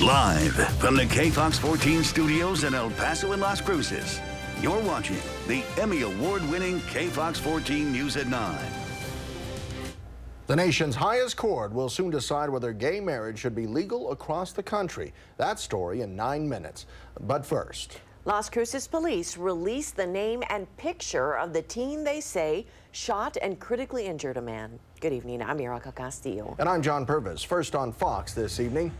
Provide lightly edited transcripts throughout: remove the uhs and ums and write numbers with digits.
Live from the KFOX 14 studios in El Paso and Las Cruces, you're watching the Emmy Award-winning KFOX 14 News at 9. The nation's highest court will soon decide whether gay marriage should be legal across the country. That story in 9 minutes. But first, Las Cruces police released the name and picture of the teen they say shot and critically injured a man. Good evening, I'm Erica Castillo. And I'm John Purvis. First on Fox this evening,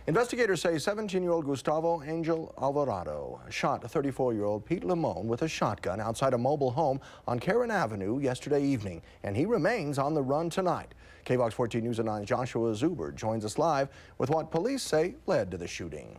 investigators say 17-year-old Gustavo Angel Alvarado shot 34-year-old Pete Limon with a shotgun outside a mobile home on Karen Avenue yesterday evening, and he remains on the run tonight. KFOX 14 News at 9's Joshua Zuber joins us live with what police say led to the shooting.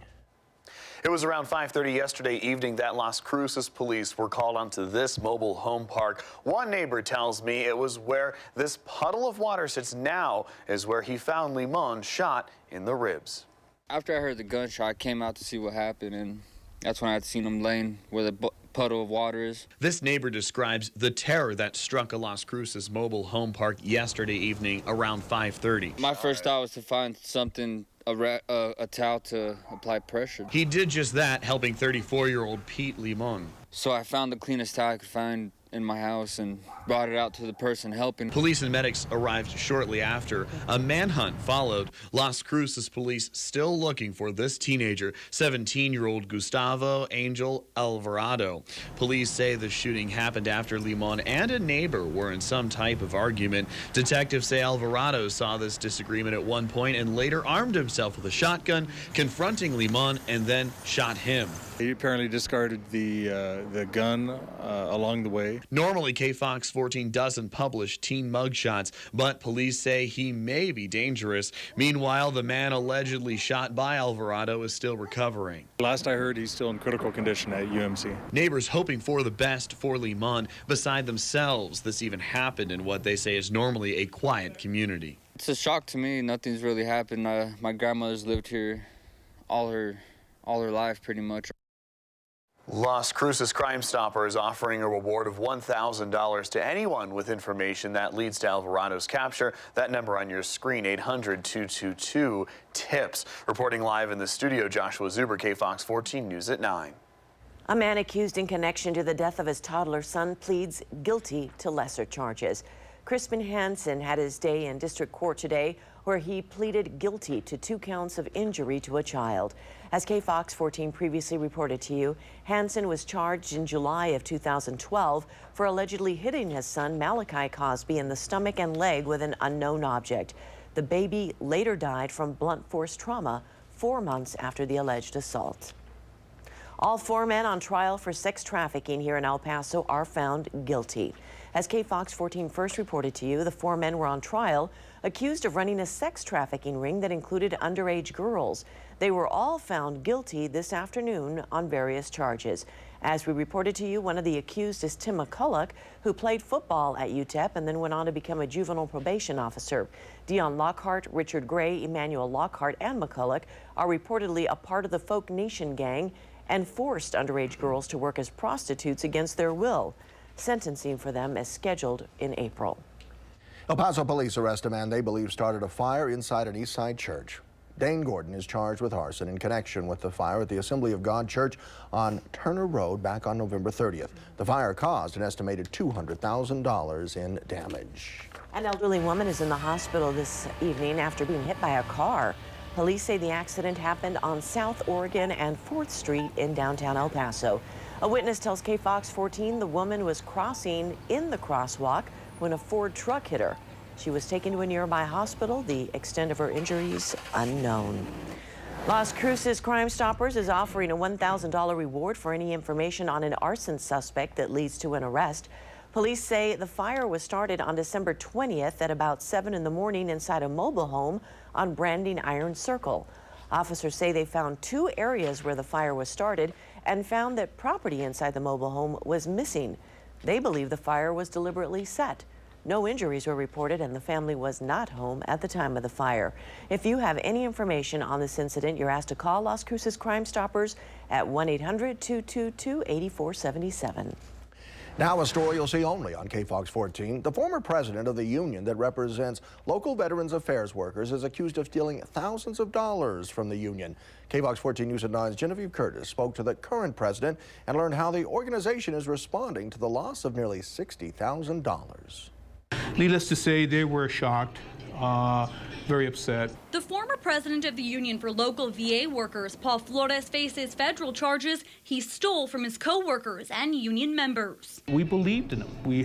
It was around 5:30 yesterday evening that Las Cruces police were called onto this mobile home park. One neighbor tells me it was where this puddle of water sits now is where he found Limon shot in the ribs. After I heard the gunshot, I came out to see what happened, and that's when I had seen him laying where the puddle of water is. This neighbor describes the terror that struck a Las Cruces mobile home park yesterday evening around 5:30. My first thought was to find something, a towel to apply pressure. He did just that, helping 34-year-old Pete Limon. So I found the cleanest towel I could find in my house and brought it out to the person helping. Police and medics arrived shortly after. A manhunt followed. Las Cruces police still looking for this teenager, 17-year-old Gustavo Angel Alvarado. Police say the shooting happened after Limon and a neighbor were in some type of argument. Detectives say Alvarado saw this disagreement at one point and later armed himself with a shotgun, confronting Limon and then shot him. He apparently discarded the gun along the way. Normally, KFOX 14 doesn't publish teen mugshots, but police say he may be dangerous. Meanwhile, the man allegedly shot by Alvarado is still recovering. Last I heard, he's still in critical condition at UMC. Neighbors hoping for the best for Limon. Beside themselves, this even happened in what they say is normally a quiet community. It's a shock to me. Nothing's really happened. My grandmother's lived here all her life pretty much. Las Cruces Crime Stopper is offering a reward of $1,000 to anyone with information that leads to Alvarado's capture. That number on your screen, 800-222-TIPS. Reporting live in the studio, Joshua Zuber, KFOX 14 News at 9. A man accused in connection to the death of his toddler son pleads guilty to lesser charges. Crispin Hansen had his day in district court today where he pleaded guilty to 2 counts of injury to a child. As KFOX 14 previously reported to you, Hansen was charged in July of 2012 for allegedly hitting his son Malachi Cosby in the stomach and leg with an unknown object. The baby later died from blunt force trauma 4 months after the alleged assault. All 4 men on trial for sex trafficking here in El Paso are found guilty. As KFOX 14 first reported to you, the 4 men were on trial accused of running a sex trafficking ring that included underage girls. They were all found guilty this afternoon on various charges. As we reported to you, one of the accused is Tim McCulloch, who played football at UTEP and then went on to become a juvenile probation officer. Dion Lockhart, Richard Gray, Emmanuel Lockhart, and McCulloch are reportedly a part of the Folk Nation gang and forced underage girls to work as prostitutes against their will. Sentencing for them is scheduled in April. El Paso police arrest a man they believe started a fire inside an East Side church. Dane Gordon is charged with arson in connection with the fire at the Assembly of God Church on Turner Road back on November 30th. The fire caused an estimated $200,000 in damage. An elderly woman is in the hospital this evening after being hit by a car. Police say the accident happened on South Oregon and 4th Street in downtown El Paso. A witness tells KFOX 14 the woman was crossing in the crosswalk when a Ford truck hit her. She was taken to a nearby hospital. The extent of her injuries unknown. Las Cruces Crime Stoppers is offering a $1,000 reward for any information on an arson suspect that leads to an arrest. Police say the fire was started on December 20th at about 7 in the morning inside a mobile home on Branding Iron Circle. Officers say they found 2 areas where the fire was started and found that property inside the mobile home was missing. They believe the fire was deliberately set. No injuries were reported and the family was not home at the time of the fire. If you have any information on this incident, you're asked to call Las Cruces Crime Stoppers at 1-800-222-8477. Now a story you'll see only on KFOX 14. The former president of the union that represents local Veterans Affairs workers is accused of stealing thousands of dollars from the union. KFOX 14 News at 9's Genevieve Curtis spoke to the current president and learned how the organization is responding to the loss of nearly $60,000. Needless to say, they were shocked, very upset. The former president of the Union for Local VA Workers, Paul Flores, faces federal charges he stole from his co-workers and union members. We believed in him. We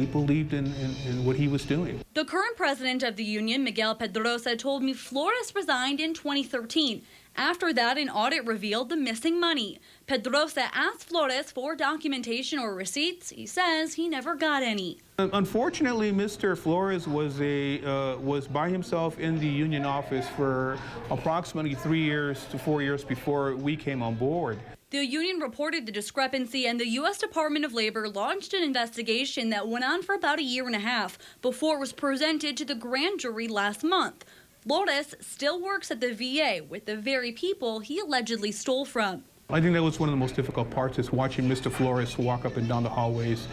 believed in what he was doing. The current president of the union, Miguel Pedrosa, told me Flores resigned in 2013. After that, an audit revealed the missing money. Pedrosa asked Flores for documentation or receipts. He says he never got any. Unfortunately, Mr. Flores was by himself in the union office for approximately 3 years to 4 years before we came on board. The union reported the discrepancy, and the U.S. Department of Labor launched an investigation that went on for about a year and a half before it was presented to the grand jury last month. Flores still works at the VA with the very people he allegedly stole from. I think that was one of the most difficult parts, is watching Mr. Flores walk up and down the hallways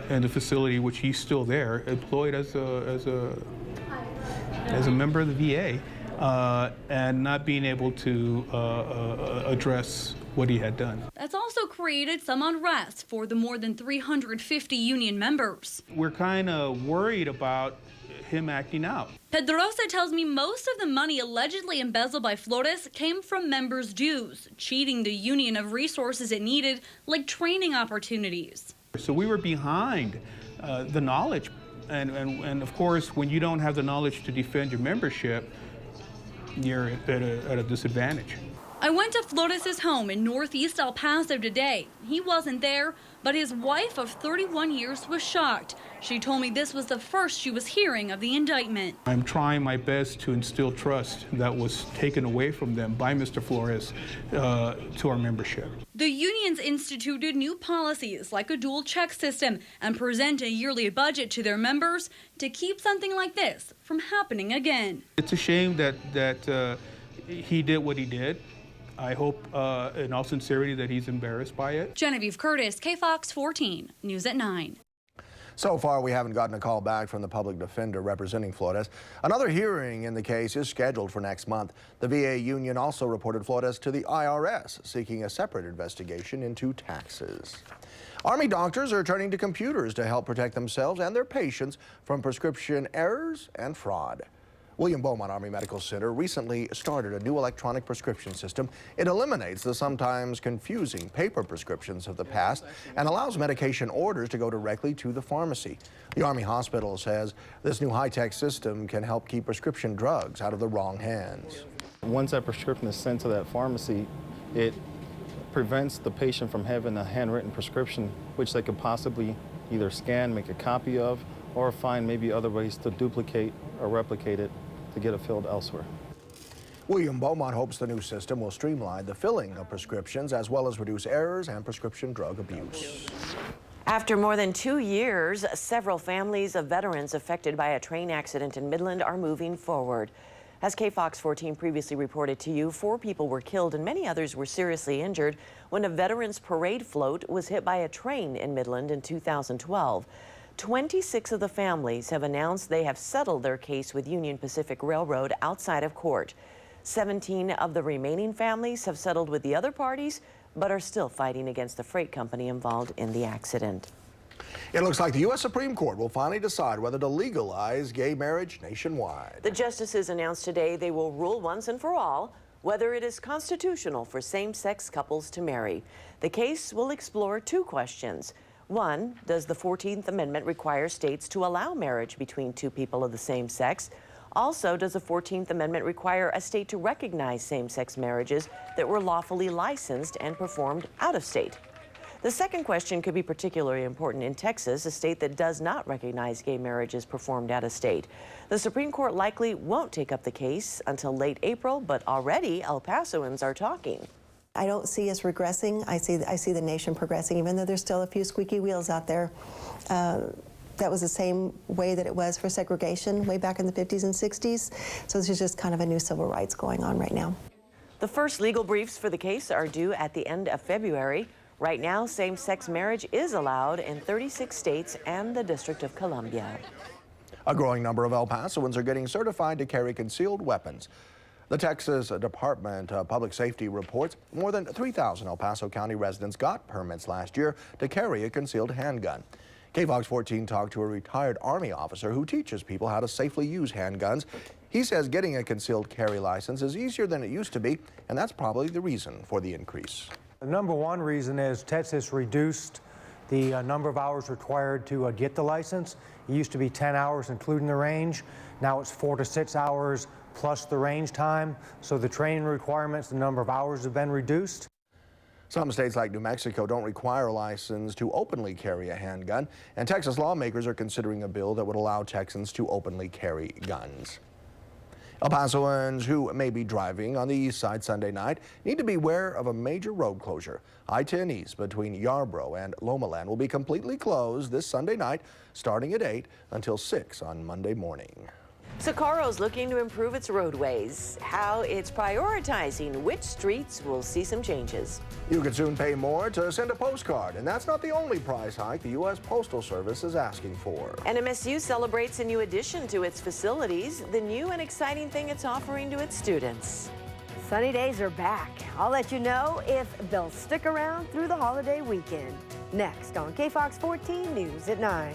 in the facility, which he's still there, employed as a member of the VA, and not being able to address what he had done. That's also created some unrest for the more than 350 union members. We're kind of worried about him acting out. Pedrosa tells me most of the money allegedly embezzled by Flores came from members' dues, cheating the union of resources it needed, like training opportunities. So we were behind the knowledge, and of course, when you don't have the knowledge to defend your membership, you're at a disadvantage. I went to Flores' home in northeast El Paso today. He wasn't there, but his wife of 31 years was shocked. She told me this was the first she was hearing of the indictment. I'm trying my best to instill trust that was taken away from them by Mr. Flores to our membership. The unions instituted new policies like a dual check system and present a yearly budget to their members to keep something like this from happening again. It's a shame that he did what he did. I hope in all sincerity that he's embarrassed by it. Genevieve Curtis, KFOX 14, News at 9. So far, we haven't gotten a call back from the public defender representing Flores. Another hearing in the case is scheduled for next month. The VA union also reported Flores to the IRS, seeking a separate investigation into taxes. Army doctors are turning to computers to help protect themselves and their patients from prescription errors and fraud. William Beaumont Army Medical Center recently started a new electronic prescription system. It eliminates the sometimes confusing paper prescriptions of the past and allows medication orders to go directly to the pharmacy. The Army Hospital says this new high-tech system can help keep prescription drugs out of the wrong hands. Once that prescription is sent to that pharmacy, it prevents the patient from having a handwritten prescription, which they could possibly either scan, make a copy of, or find maybe other ways to duplicate or replicate it to get it filled elsewhere. William Beaumont hopes the new system will streamline the filling of prescriptions as well as reduce errors and prescription drug abuse. After more than 2 years, several families of veterans affected by a train accident in Midland are moving forward. As KFOX 14 previously reported to you, 4 people were killed and many others were seriously injured when a veterans parade float was hit by a train in Midland in 2012. 26 of the families have announced they have settled their case with Union Pacific Railroad outside of court. 17 of the remaining families have settled with the other parties, but are still fighting against the freight company involved in the accident. It looks like the U.S. Supreme Court will finally decide whether to legalize gay marriage nationwide. The justices announced today they will rule once and for all whether it is constitutional for same-sex couples to marry. The case will explore 2 questions. 1, does the 14th Amendment require states to allow marriage between 2 people of the same sex? Also, does the 14th Amendment require a state to recognize same-sex marriages that were lawfully licensed and performed out of state? The second question could be particularly important in Texas, a state that does not recognize gay marriages performed out of state. The Supreme Court likely won't take up the case until late April, but already El Pasoans are talking. I don't see us regressing. I see the nation progressing, even though there's still a few squeaky wheels out there. That was the same way that it was for segregation way back in the 50s and 60s. So this is just kind of a new civil rights going on right now. The first legal briefs for the case are due at the end of February. Right now, same-sex marriage is allowed in 36 states and the District of Columbia. A growing number of El Pasoans are getting certified to carry concealed weapons. The Texas Department of Public Safety reports more than 3,000 El Paso County residents got permits last year to carry a concealed handgun. KFOX 14 talked to a retired Army officer who teaches people how to safely use handguns. He says getting a concealed carry license is easier than it used to be, and that's probably the reason for the increase. The number one reason is Texas reduced the number of hours required to get the license. It used to be 10 hours including the range. Now it's 4 to 6 hours plus the range time. So the training requirements, the number of hours have been reduced. Some states like New Mexico don't require a license to openly carry a handgun, and Texas lawmakers are considering a bill that would allow Texans to openly carry guns. El Pasoans who may be driving on the east side Sunday night need to be aware of a major road closure. I-10 East between Yarborough and Lomaland will be completely closed this Sunday night, starting at 8 until 6 on Monday morning. Socorro's looking to improve its roadways. How it's prioritizing which streets will see some changes. You could soon pay more to send a postcard, and that's not the only price hike the U.S. Postal Service is asking for. NMSU celebrates a new addition to its facilities, the new and exciting thing it's offering to its students. Sunny days are back. I'll let you know if they'll stick around through the holiday weekend. Next on KFOX 14 News at 9.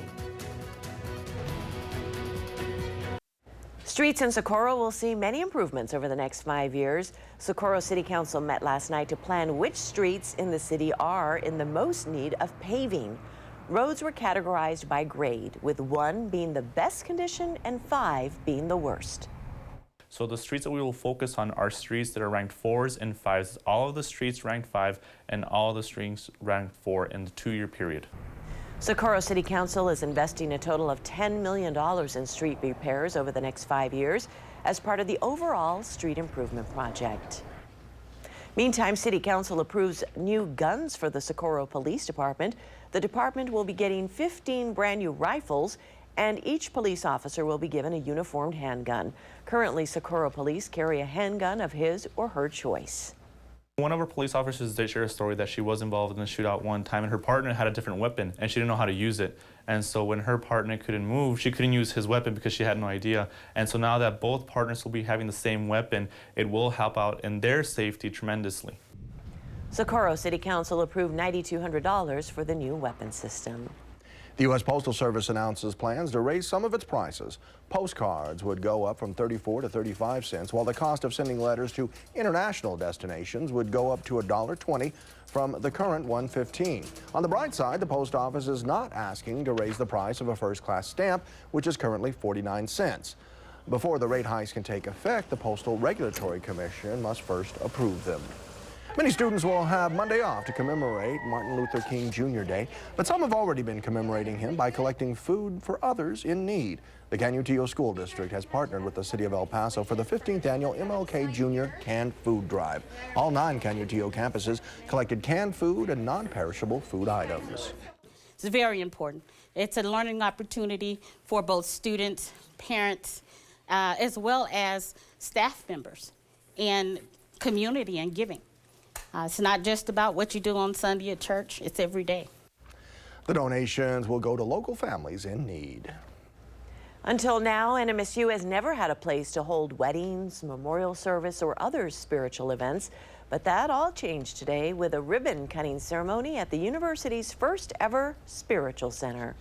Streets in Socorro will see many improvements over the next 5 years. Socorro City Council met last night to plan which streets in the city are in the most need of paving. Roads were categorized by grade, with 1 being the best condition and 5 being the worst. So the streets that we will focus on are streets that are ranked 4s and 5s. All of the streets ranked 5 and all of the streets ranked 4 in the 2-year period. Socorro City Council is investing a total of $10 million in street repairs over the next 5 years as part of the overall street improvement project. Meantime, City Council approves new guns for the Socorro Police Department. The department will be getting 15 brand new rifles, and each police officer will be given a uniformed handgun. Currently, Socorro Police carry a handgun of his or her choice. One of our police officers did share a story that she was involved in a shootout one time and her partner had a different weapon and she didn't know how to use it. And so when her partner couldn't move, she couldn't use his weapon because she had no idea. And so now that both partners will be having the same weapon, it will help out in their safety tremendously. Socorro City Council approved $9,200 for the new weapon system. The U.S. Postal Service announces plans to raise some of its prices. Postcards would go up from 34 to 35 cents, while the cost of sending letters to international destinations would go up to $1.20 from the current $1.15. On the bright side, the post office is not asking to raise the price of a first-class stamp, which is currently 49 cents. Before the rate hikes can take effect, the Postal Regulatory Commission must first approve them. Many students will have Monday off to commemorate Martin Luther King Jr. Day, but some have already been commemorating him by collecting food for others in need. The Canutillo School District has partnered with the City of El Paso for the 15th annual MLK Jr. Canned Food Drive. All 9 Canutillo campuses collected canned food and non-perishable food items. It's very important. It's a learning opportunity for both students, parents, as well as staff members and community and giving. It's not just about what you do on Sunday at church, it's every day. The donations will go to local families in need. Until now, NMSU has never had a place to hold weddings, memorial service, or other spiritual events, but that all changed today with a ribbon-cutting ceremony at the university's first ever spiritual center.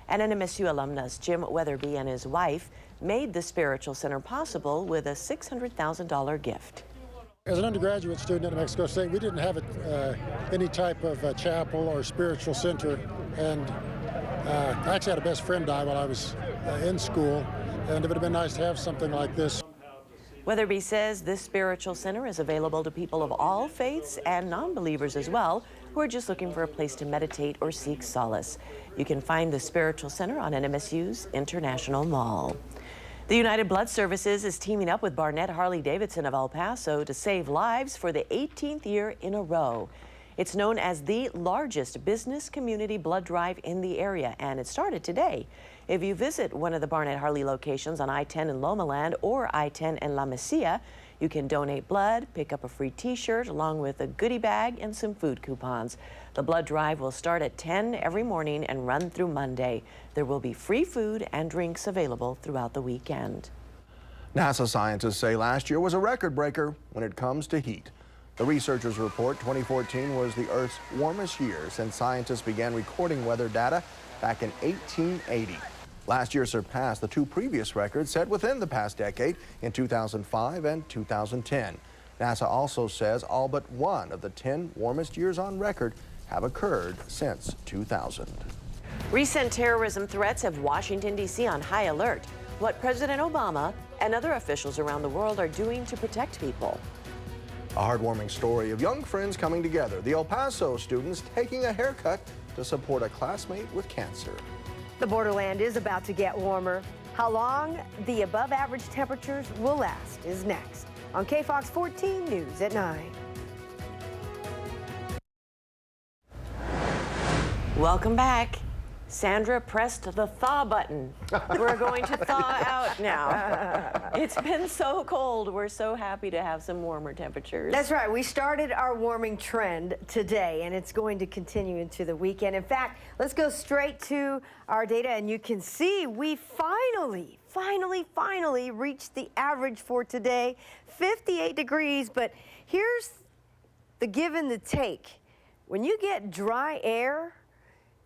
And NMSU alumnus Jim Weatherby and his wife made the spiritual center possible with a $600,000 gift. As an undergraduate student at New Mexico State, we didn't have any type of chapel or spiritual center, and I actually had a best friend die while I was in school, and it would have been nice to have something like this. Weatherby says this spiritual center is available to people of all faiths and non-believers as well, who are just looking for a place to meditate or seek solace. You can find the spiritual center on NMSU's International Mall. The United Blood Services is teaming up with Barnett Harley-Davidson of El Paso to save lives for the 18th year in a row. It's known as the largest business community blood drive in the area, and it started today. If you visit one of the Barnett Harley locations on I-10 in Lomaland or I-10 in La Mesilla, You can donate blood, pick up a free t-shirt along with a goodie bag and some food coupons. The blood drive will start at 10 every morning and run through Monday. There will be free food and drinks available throughout the weekend. NASA scientists say last year was a record breaker when it comes to heat. The researchers report 2014 was the Earth's warmest year since scientists began recording weather data back in 1880. Last year surpassed the two previous records set within the past decade in 2005 and 2010. NASA also says all but one of the 10 warmest years on record have occurred since 2000. Recent terrorism threats have Washington, D.C. on high alert. What President Obama and other officials around the world are doing to protect people. A heartwarming story of young friends coming together. The El Paso students taking a haircut to support a classmate with cancer. The borderland is about to get warmer. How long the above average temperatures will last is next on KFOX 14 News at 9. Welcome back. Sandra pressed the thaw button. We're going to thaw out now. It's been so cold. We're so happy to have some warmer temperatures. That's right. We started our warming trend today, and it's going to continue into the weekend. In fact, let's go straight to our data, and you can see we finally reached the average for today, 58 degrees. But here's the give and the take. When you get dry air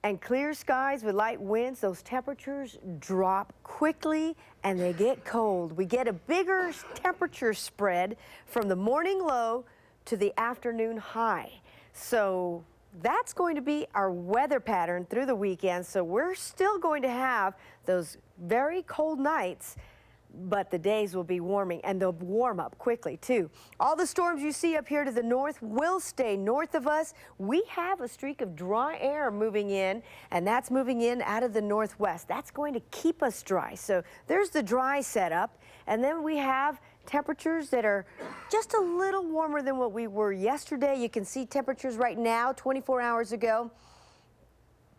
and clear skies with light winds, those temperatures drop quickly and they get cold. We get a bigger temperature spread from the morning low to the afternoon high. So that's going to be our weather pattern through the weekend. So we're still going to have those very cold nights, but the days will be warming, and they'll warm up quickly too. All the storms you see up here to the north will stay north of us. We have a streak of dry air moving in, and that's moving in out of the northwest. That's going to keep us dry. So there's the dry setup, and then we have temperatures that are just a little warmer than what we were yesterday. You can see temperatures right now, 24 hours ago.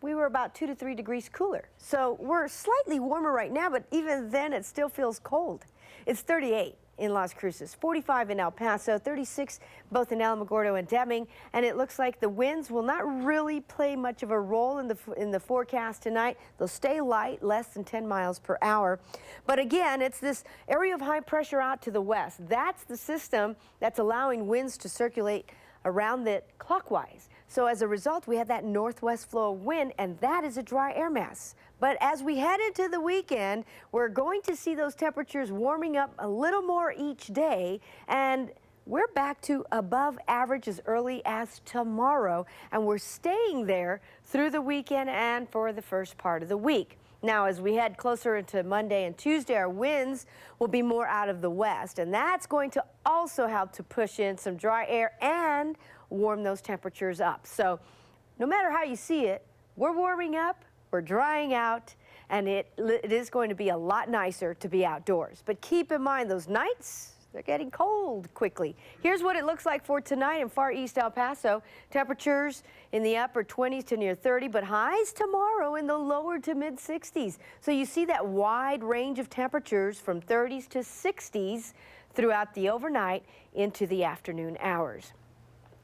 We were about 2 to 3 degrees cooler. So we're slightly warmer right now, but even then it still feels cold. It's 38 in Las Cruces, 45 in El Paso, 36 both in Alamogordo and Deming, and it looks like the winds will not really play much of a role in the forecast tonight. They'll stay light, less than 10 miles per hour. But again, it's this area of high pressure out to the west. That's the system that's allowing winds to circulate around it clockwise. So as a result, we have that northwest flow of wind, and that is a dry air mass. But as we head into the weekend, we're going to see those temperatures warming up a little more each day, and we're back to above average as early as tomorrow, and we're staying there through the weekend and for the first part of the week. Now, as we head closer into Monday and Tuesday, our winds will be more out of the west, and that's going to also help to push in some dry air and warm those temperatures up. So no matter how you see it, we're warming up, we're drying out, and it is going to be a lot nicer to be outdoors. But keep in mind, those nights, they're getting cold quickly. Here's what it looks like for tonight in far east El Paso. Temperatures in the upper 20s to near 30, but highs tomorrow in the lower to mid 60s. So you see that wide range of temperatures from 30s to 60s throughout the overnight into the afternoon hours.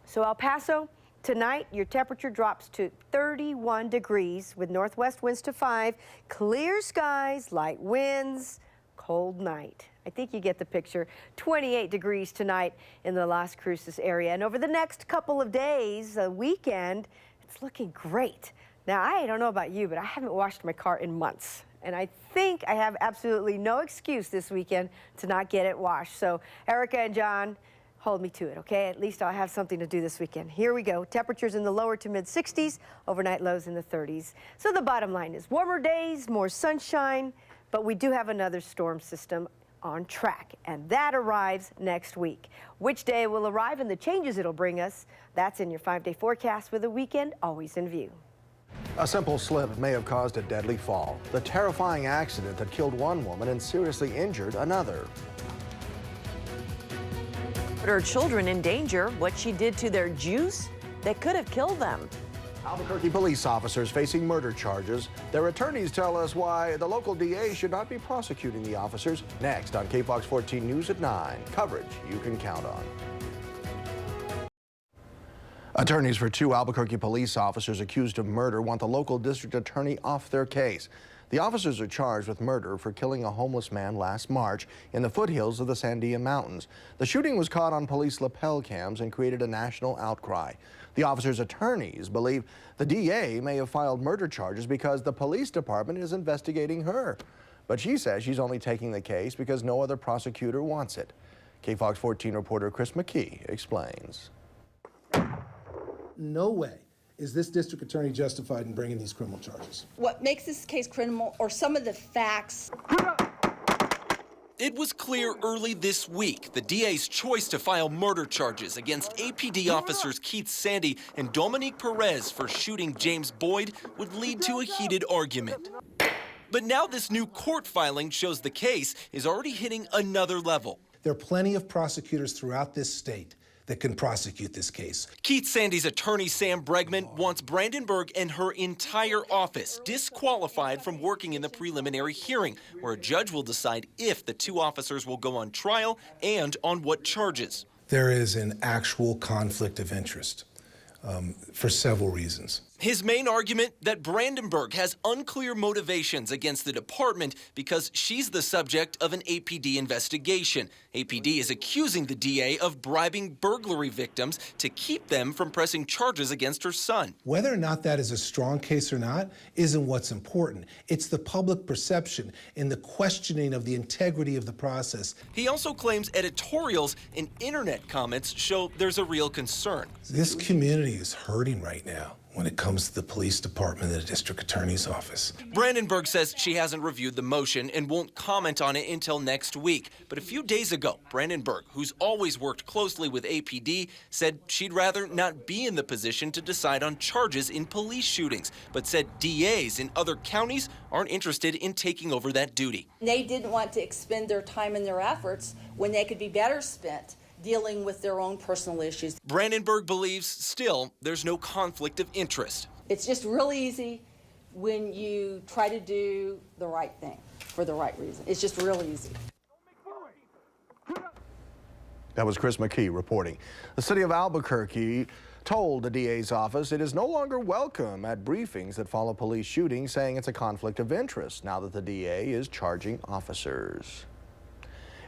So El Paso, tonight your temperature drops to 31 degrees with northwest winds to 5, clear skies, light winds, cold night. I think you get the picture. 28 degrees tonight in the Las Cruces area. And over the next couple of days, the weekend, it's looking great. Now, I don't know about you, but I haven't washed my car in months. And I think I have absolutely no excuse this weekend to not get it washed. So Erica and John, hold me to it, okay? At least I'll have something to do this weekend. Here we go. Temperatures in the lower to mid 60s, overnight lows in the 30s. So the bottom line is warmer days, more sunshine, but we do have another storm system on track, and that arrives next week. Which day it will arrive and the changes it'll bring us, that's in your 5-day forecast with the weekend always in view. A simple slip may have caused a deadly fall. The terrifying accident that killed one woman and seriously injured another. Put her children in danger. What she did to their juice that could have killed them. Albuquerque police officers facing murder charges. Their attorneys tell us why the local DA should not be prosecuting the officers. Next on KFOX 14 News at 9. Coverage you can count on. Attorneys for 2 Albuquerque police officers accused of murder want the local district attorney off their case. The officers are charged with murder for killing a homeless man last March in the foothills of the Sandia Mountains. The shooting was caught on police lapel cams and created a national outcry. The officers' attorneys believe the DA may have filed murder charges because the police department is investigating her. But she says she's only taking the case because no other prosecutor wants it. KFOX 14 reporter Chris McKee explains. No way is this district attorney justified in bringing these criminal charges. What makes this case criminal are some of the facts. It was clear early this week the DA's choice to file murder charges against APD officers Keith Sandy and Dominique Perez for shooting James Boyd would lead to a heated argument. But now this new court filing shows the case is already hitting another level. There are plenty of prosecutors throughout this state that can prosecute this case. Keith Sandy's attorney, Sam Bregman, wants Brandenburg and her entire office disqualified from working in the preliminary hearing, where a judge will decide if the 2 officers will go on trial and on what charges. There is an actual conflict of interest for several reasons. His main argument that Brandenburg has unclear motivations against the department because she's the subject of an APD investigation. APD is accusing the DA of bribing burglary victims to keep them from pressing charges against her son. Whether or not that is a strong case or not isn't what's important. It's the public perception and the questioning of the integrity of the process. He also claims editorials and internet comments show there's a real concern. This community is hurting right now when it comes to the police department and the district attorney's office. Brandenburg says she hasn't reviewed the motion and won't comment on it until next week. But a few days ago, Brandenburg, who's always worked closely with APD, said she'd rather not be in the position to decide on charges in police shootings, but said DAs in other counties aren't interested in taking over that duty. They didn't want to expend their time and their efforts when they could be better spent dealing with their own personal issues. Brandenburg believes still there's no conflict of interest. It's just real easy when you try to do the right thing for the right reason. It's just real easy. That was Chris McKee reporting. The city of Albuquerque told the DA's office it is no longer welcome at briefings that follow police shootings, saying it's a conflict of interest now that the DA is charging officers.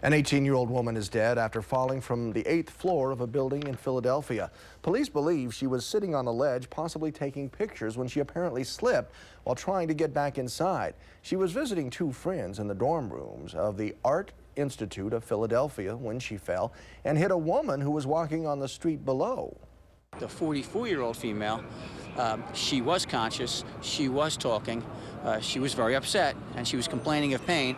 An 18-year-old woman is dead after falling from the 8th floor of a building in Philadelphia. Police believe she was sitting on a ledge, possibly taking pictures, when she apparently slipped while trying to get back inside. She was visiting 2 friends in the dorm rooms of the Art Institute of Philadelphia when she fell and hit a woman who was walking on the street below. The 44-year-old female, she was conscious, she was talking, she was very upset, and she was complaining of pain.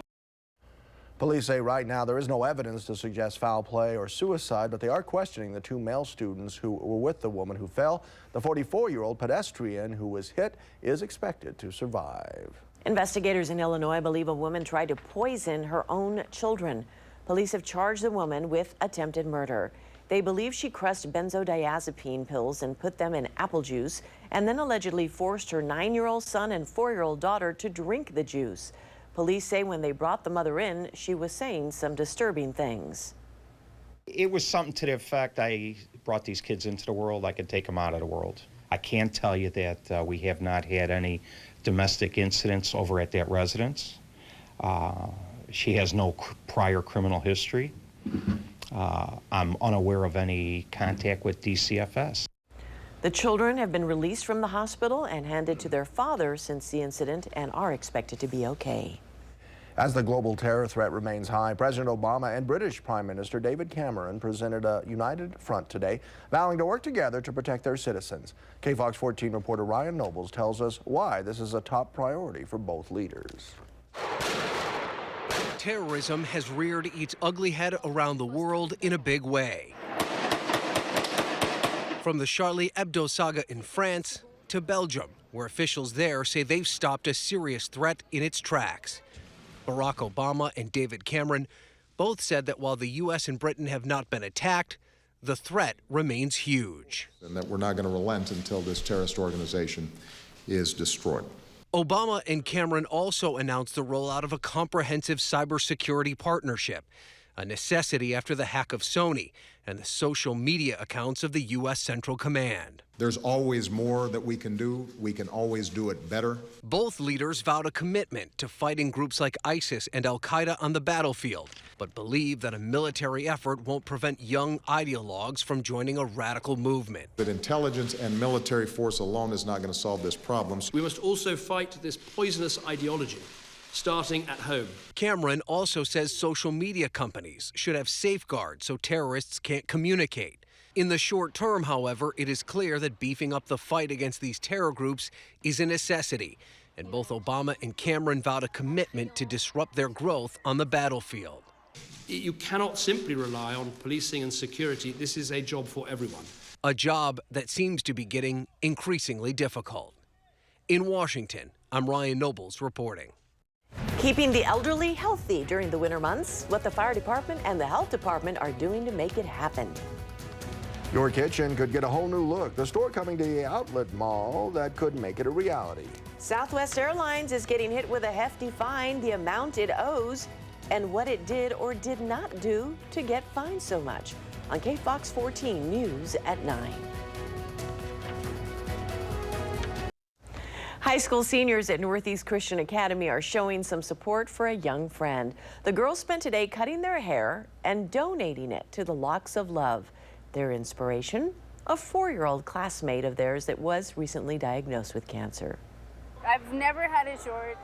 Police say right now there is no evidence to suggest foul play or suicide, but they are questioning the 2 male students who were with the woman who fell. The 44-year-old pedestrian who was hit is expected to survive. Investigators in Illinois believe a woman tried to poison her own children. Police have charged the woman with attempted murder. They believe she crushed benzodiazepine pills and put them in apple juice, and then allegedly forced her 9-year-old son and 4-year-old daughter to drink the juice. Police say when they brought the mother in, she was saying some disturbing things. It was something to the effect, I brought these kids into the world, I could take them out of the world. I can tell you that we have not had any domestic incidents over at that residence. She has no prior criminal history. I'm unaware of any contact with DCFS. The children have been released from the hospital and handed to their father since the incident and are expected to be okay. As the global terror threat remains high, President Obama and British Prime Minister David Cameron presented a united front today, vowing to work together to protect their citizens. KFOX 14 reporter Ryan Nobles tells us why this is a top priority for both leaders. Terrorism has reared its ugly head around the world in a big way. From the Charlie Hebdo saga in France to Belgium, where officials there say they've stopped a serious threat in its tracks. Barack Obama and David Cameron both said that while the U.S. and Britain have not been attacked, the threat remains huge. And that we're not going to relent until this terrorist organization is destroyed. Obama and Cameron also announced the rollout of a comprehensive cybersecurity partnership, a necessity after the hack of Sony and the social media accounts of the U.S. Central Command. There's always more that we can do. We can always do it better. Both leaders vowed a commitment to fighting groups like ISIS and al-Qaeda on the battlefield, but believe that a military effort won't prevent young ideologues from joining a radical movement. That intelligence and military force alone is not going to solve this problem. We must also fight this poisonous ideology, starting at home. Cameron also says social media companies should have safeguards so terrorists can't communicate. In the short term, however, it is clear that beefing up the fight against these terror groups is a necessity, and both Obama and Cameron vowed a commitment to disrupt their growth on the battlefield. You cannot simply rely on policing and security. This is a job for everyone. A job that seems to be getting increasingly difficult. In Washington, I'm Ryan Nobles reporting. Keeping the elderly healthy during the winter months, what the fire department and the health department are doing to make it happen. Your kitchen could get a whole new look. The store coming to the outlet mall that could make it a reality. Southwest Airlines is getting hit with a hefty fine, the amount it owes, and what it did or did not do to get fined so much. On KFOX 14 News at 9. High school seniors at Northeast Christian Academy are showing some support for a young friend. The girls spent today cutting their hair and donating it to the Locks of Love. Their inspiration, a 4-year-old classmate of theirs that was recently diagnosed with cancer. I've never had it short.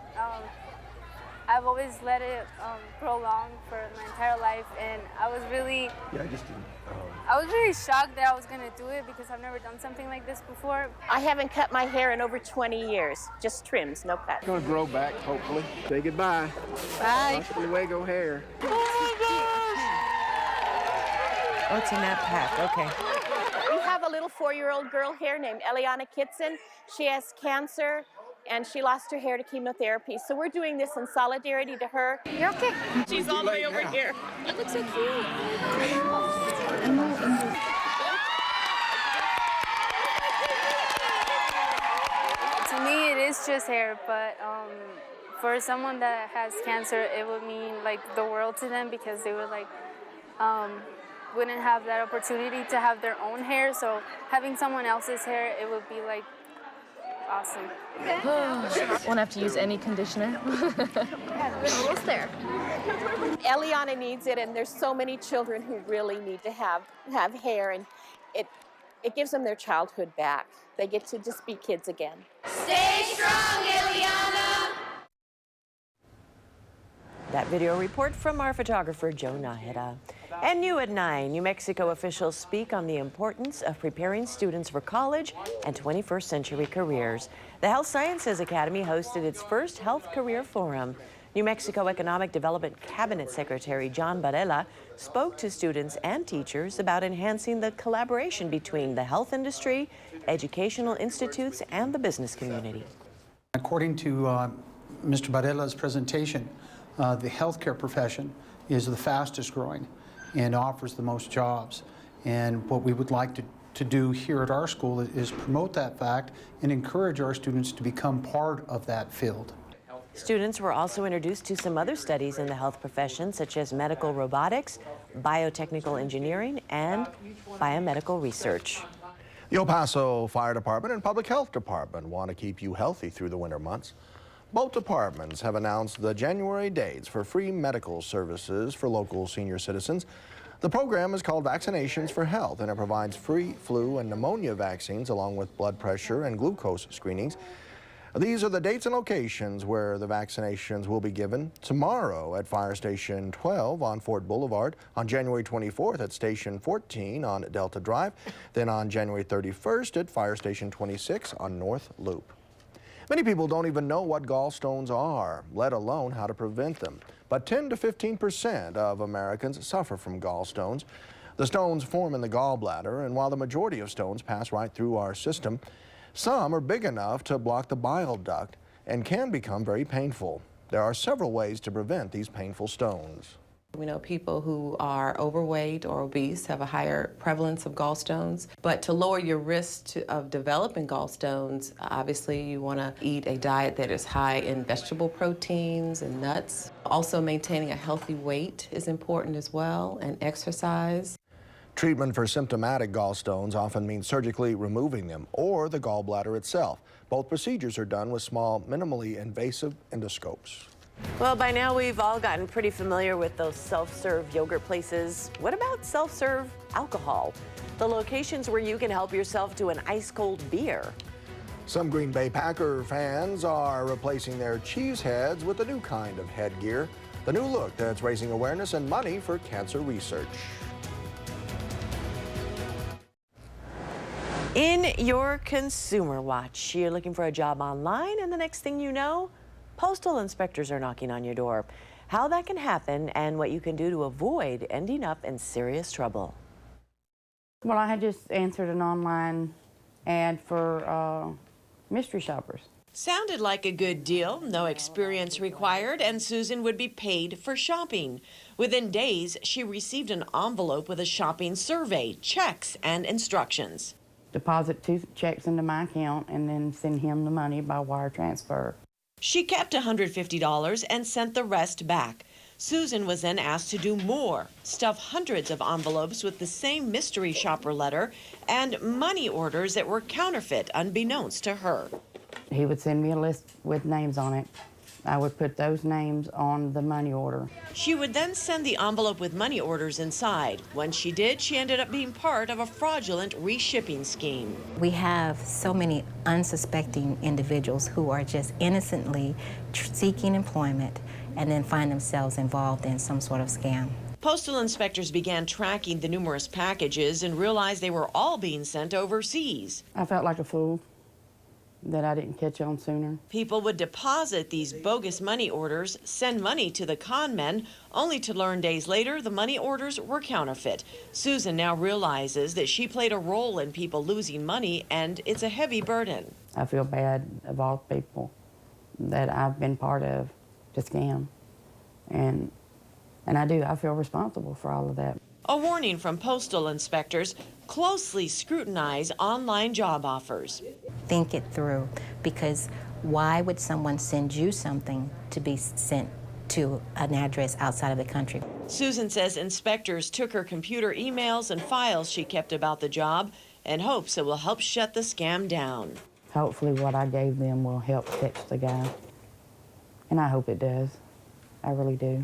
I've always let it grow long for my entire life, and I was really shocked that I was going to do it because I've never done something like this before. I haven't cut my hair in over 20 years, just trims, no cut. It's going to grow back, hopefully. Say goodbye. Bye. Hasta luego hair. Oh, it's in that pack, okay. We have a little 4-year-old girl here named Eliana Kitson. She has cancer, and she lost her hair to chemotherapy. So we're doing this in solidarity to her. You're okay. She's all the way over here. It looks so cute. To me, it is just hair, but for someone that has cancer, it would mean like the world to them because they would like wouldn't have that opportunity to have their own hair. So having someone else's hair, it would be like awesome. Won't have to use any conditioner. Almost there. Eliana needs it, and there's so many children who really need to have hair, and it gives them their childhood back. They get to just be kids again. Stay strong, Eliana! That video report from our photographer, Joe Nahida. And new at 9, New Mexico officials speak on the importance of preparing students for college and 21st century careers. The Health Sciences Academy hosted its first health career forum. New Mexico Economic Development Cabinet Secretary John Varela spoke to students and teachers about enhancing the collaboration between the health industry, educational institutes, and the business community. According to Mr. Varela's presentation, the healthcare profession is the fastest growing and offers the most jobs. And what we would like to do here at our school is promote that fact and encourage our students to become part of that field. Students were also introduced to some other studies in the health profession, such as medical robotics, biotechnical engineering, and biomedical research. The El Paso Fire Department and Public Health Department want to keep you healthy through the winter months. Both departments have announced the January dates for free medical services for local senior citizens. The program is called Vaccinations for Health, and it provides free flu and pneumonia vaccines along with blood pressure and glucose screenings. These are the dates and locations where the vaccinations will be given: tomorrow at Fire Station 12 on Fort Boulevard, on January 24th at Station 14 on Delta Drive, then on January 31st at Fire Station 26 on North Loop. Many people don't even know what gallstones are, let alone how to prevent them. But 10 to 15% of Americans suffer from gallstones. The stones form in the gallbladder, and while the majority of stones pass right through our system, some are big enough to block the bile duct and can become very painful. There are several ways to prevent these painful stones. We know people who are overweight or obese have a higher prevalence of gallstones, but to lower your risk of developing gallstones, obviously you want to eat a diet that is high in vegetable proteins and nuts. Also, maintaining a healthy weight is important as well, and exercise. Treatment for symptomatic gallstones often means surgically removing them or the gallbladder itself. Both procedures are done with small, minimally invasive endoscopes. Well, by now we've all gotten pretty familiar with those self-serve yogurt places. What about self-serve alcohol? The locations where you can help yourself to an ice-cold beer. Some Green Bay Packer fans are replacing their cheese heads with a new kind of headgear. The new look that's raising awareness and money for cancer research. In your Consumer Watch, you're looking for a job online, and the next thing you know, postal inspectors are knocking on your door. How that can happen and what you can do to avoid ending up in serious trouble. Well, I had just answered an online ad for mystery shoppers. Sounded like a good deal, no experience required, and Susan would be paid for shopping. Within days, she received an envelope with a shopping survey, checks, and instructions. Deposit 2 checks into my account and then send him the money by wire transfer. She kept $150 and sent the rest back. Susan was then asked to do more, stuff hundreds of envelopes with the same mystery shopper letter and money orders that were counterfeit unbeknownst to her. He would send me a list with names on it. I would put those names on the money order. She would then send the envelope with money orders inside. When she did, she ended up being part of a fraudulent reshipping scheme. We have so many unsuspecting individuals who are just innocently seeking employment and then find themselves involved in some sort of scam. Postal inspectors began tracking the numerous packages and realized they were all being sent overseas. I felt like a fool that I didn't catch on sooner. People would deposit these bogus money orders, send money to the con men, only to learn days later the money orders were counterfeit. Susan now realizes that she played a role in people losing money, and it's a heavy burden. I feel bad of all the people that I've been part of to scam. And I feel responsible for all of that. A warning from postal inspectors: closely scrutinize online job offers. Think it through, because why would someone send you something to be sent to an address outside of the country? Susan says inspectors took her computer emails and files she kept about the job and hopes it will help shut the scam down. Hopefully what I gave them will help catch the guy. And I hope it does. I really do.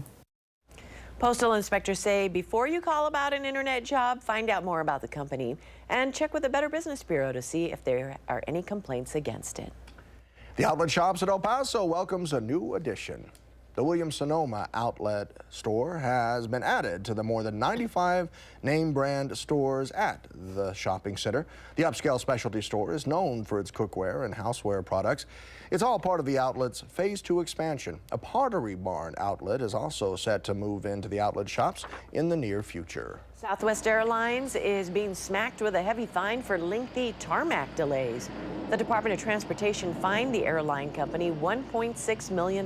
Postal inspectors say before you call about an internet job, find out more about the company and check with the Better Business Bureau to see if there are any complaints against it. The Outlet Shops at El Paso welcomes a new addition. The Williams-Sonoma outlet store has been added to the more than 95 name brand stores at the shopping center. The upscale specialty store is known for its cookware and houseware products. It's all part of the outlet's Phase 2 expansion. A Pottery Barn outlet is also set to move into the outlet shops in the near future. Southwest Airlines is being smacked with a heavy fine for lengthy tarmac delays. The Department of Transportation fined the airline company $1.6 million.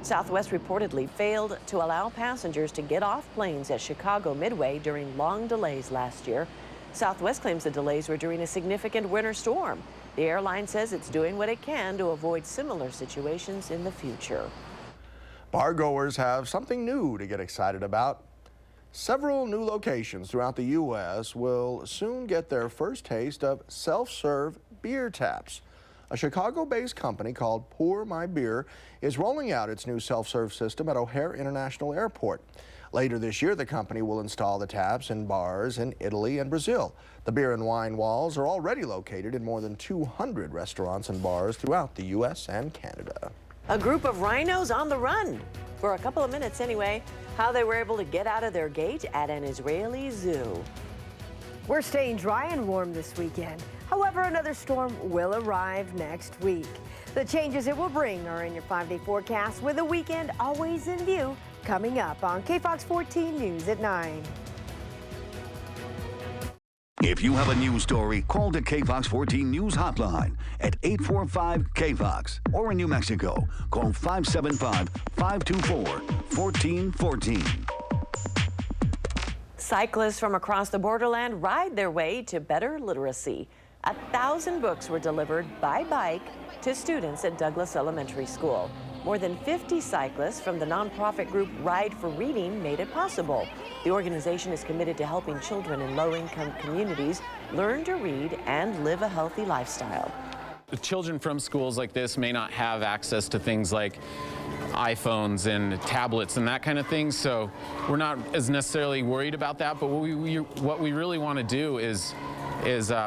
Southwest reportedly failed to allow passengers to get off planes at Chicago Midway during long delays last year. Southwest claims the delays were during a significant winter storm. The airline says it's doing what it can to avoid similar situations in the future. Bargoers have something new to get excited about. Several new locations throughout the U.S. will soon get their first taste of self-serve beer taps. A Chicago-based company called Pour My Beer is rolling out its new self-serve system at O'Hare International Airport. Later this year, the company will install the taps in bars in Italy and Brazil. The beer and wine walls are already located in more than 200 restaurants and bars throughout the U.S. and Canada. A group of rhinos on the run, for a couple of minutes anyway. How they were able to get out of their gate at an Israeli zoo. We're staying dry and warm this weekend. However, another storm will arrive next week. The changes it will bring are in your 5-day forecast, with the weekend always in view, coming up on KFOX 14 News at 9. If you have a news story, call the KFOX 14 News hotline at 845-KFOX. Or in New Mexico, call 575-524-1414. Cyclists from across the borderland ride their way to better literacy. 1,000 books were delivered by bike to students at Douglas Elementary School. More than 50 cyclists from the nonprofit group Ride for Reading made it possible. The organization is committed to helping children in low-income communities learn to read and live a healthy lifestyle. The children from schools like this may not have access to things like iPhones and tablets and that kind of thing, so we're not as necessarily worried about that. But what we really want to do is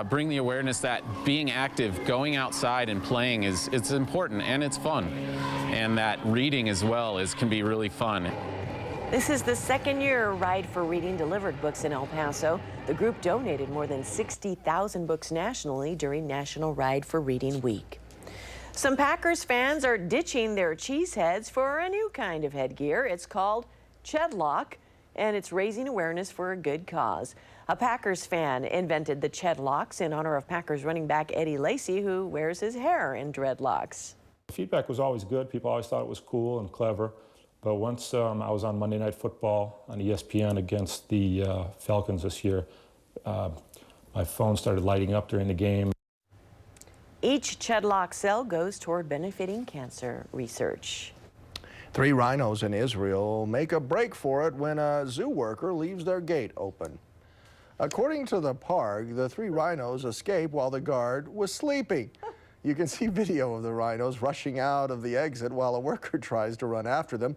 bring the awareness that being active, going outside and playing it's important and it's fun, and that reading as well can be really fun. This is the second year Ride for Reading delivered books in El Paso. The group donated more than 60,000 books nationally during National Ride for Reading Week. Some Packers fans are ditching their cheese heads for a new kind of headgear. It's called Chedlock, and it's raising awareness for a good cause. A Packers fan invented the Chedlocks in honor of Packers running back Eddie Lacy, who wears his hair in dreadlocks. The feedback was always good. People always thought it was cool and clever. But once I was on Monday Night Football on ESPN against the Falcons this year, my phone started lighting up during the game. Each Chedlock cell goes toward benefiting cancer research. 3 rhinos in Israel make a break for it when a zoo worker leaves their gate open. According to the park, the 3 rhinos escaped while the guard was sleeping. You can see video of the rhinos rushing out of the exit while a worker tries to run after them.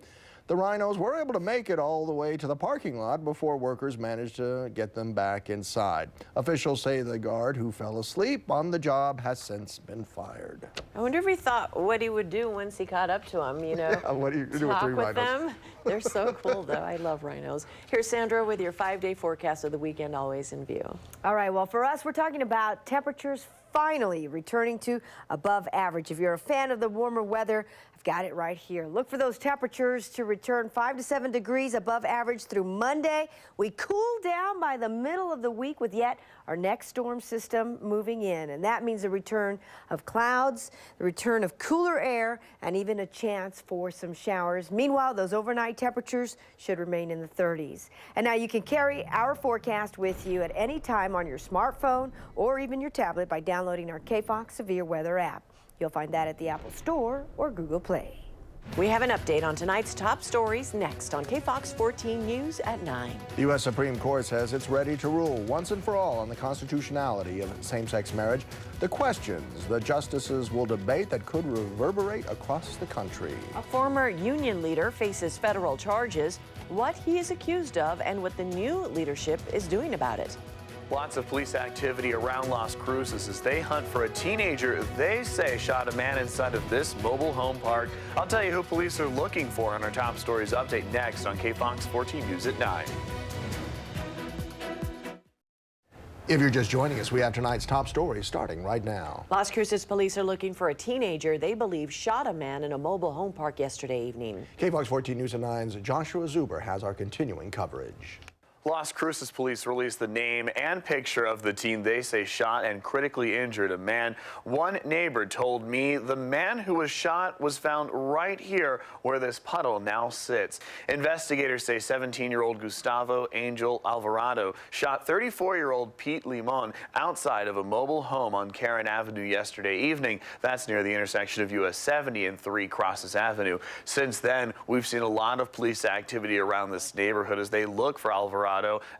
The rhinos were able to make it all the way to the parking lot before workers managed to get them back inside. Officials say the guard who fell asleep on the job has since been fired. I wonder if he thought what he would do once he caught up to him, you know. Yeah, what do you do with 3 rhinos? Them. They're so cool, though. I love rhinos. Here's Sandra with your 5-day forecast of the weekend, always in view. All right, well, for us, we're talking about temperatures finally returning to above average. If you're a fan of the warmer weather, I've got it right here. Look for those temperatures to return 5 to 7 degrees above average through Monday. We cool down by the middle of the week with yet our next storm system moving in, and that means the return of clouds, the return of cooler air, and even a chance for some showers. Meanwhile, those overnight temperatures should remain in the 30s. And now you can carry our forecast with you at any time on your smartphone or even your tablet by downloading our KFOX Severe Weather app. You'll find that at the Apple Store or Google Play. We have an update on tonight's top stories next on KFOX 14 News at 9. The U.S. Supreme Court says it's ready to rule once and for all on the constitutionality of same-sex marriage. The questions the justices will debate that could reverberate across the country. A former union leader faces federal charges, what he is accused of, and what the new leadership is doing about it. Lots of police activity around Las Cruces as they hunt for a teenager they say shot a man inside of this mobile home park. I'll tell you who police are looking for on our top stories update next on KFOX 14 News at 9. If you're just joining us, we have tonight's top stories starting right now. Las Cruces police are looking for a teenager they believe shot a man in a mobile home park yesterday evening. KFOX 14 News at 9's Joshua Zuber has our continuing coverage. Las Cruces police released the name and picture of the teen they say shot and critically injured a man. One neighbor told me the man who was shot was found right here where this puddle now sits. Investigators say 17-year-old Gustavo Angel Alvarado shot 34-year-old Pete Limon outside of a mobile home on Karen Avenue yesterday evening. That's near the intersection of US 70 and 3 Crosses Avenue. Since then, we've seen a lot of police activity around this neighborhood as they look for Alvarado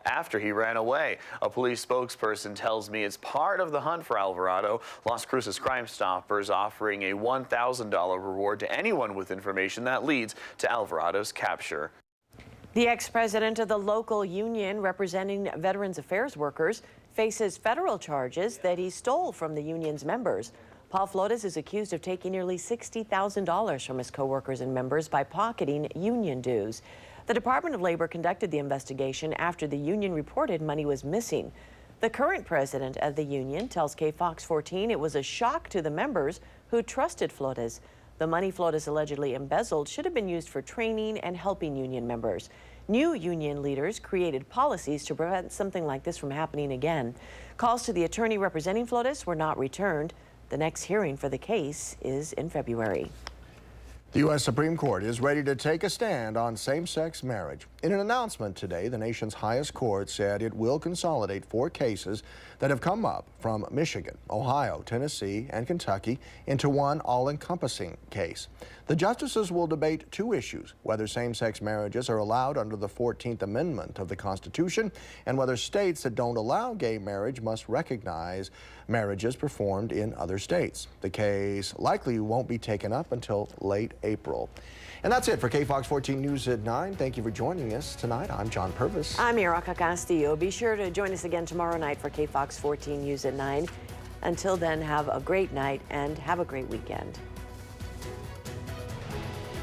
after he ran away. A police spokesperson tells me it's part of the hunt for Alvarado. Las Cruces Crime Stoppers offering a $1,000 reward to anyone with information that leads to Alvarado's capture. The ex-president of the local union representing Veterans Affairs workers faces federal charges that he stole from the union's members. Paul Flores is accused of taking nearly $60,000 from his co-workers and members by pocketing union dues. The Department of Labor conducted the investigation after the union reported money was missing. The current president of the union tells KFOX 14 it was a shock to the members who trusted Flores. The money Flores allegedly embezzled should have been used for training and helping union members. New union leaders created policies to prevent something like this from happening again. Calls to the attorney representing Flores were not returned. The next hearing for the case is in February. The U.S. Supreme Court is ready to take a stand on same-sex marriage. In an announcement today, the nation's highest court said it will consolidate 4 cases that have come up from Michigan, Ohio, Tennessee, and Kentucky into one all-encompassing case. The justices will debate 2 issues: whether same-sex marriages are allowed under the 14th Amendment of the Constitution, and whether states that don't allow gay marriage must recognize marriages performed in other states. The case likely won't be taken up until late April. And that's it for KFOX 14 News at 9. Thank you for joining us tonight. I'm John Purvis. I'm Iraca Castillo. Be sure to join us again tomorrow night for KFOX 14 News at 9. Until then, have a great night and have a great weekend.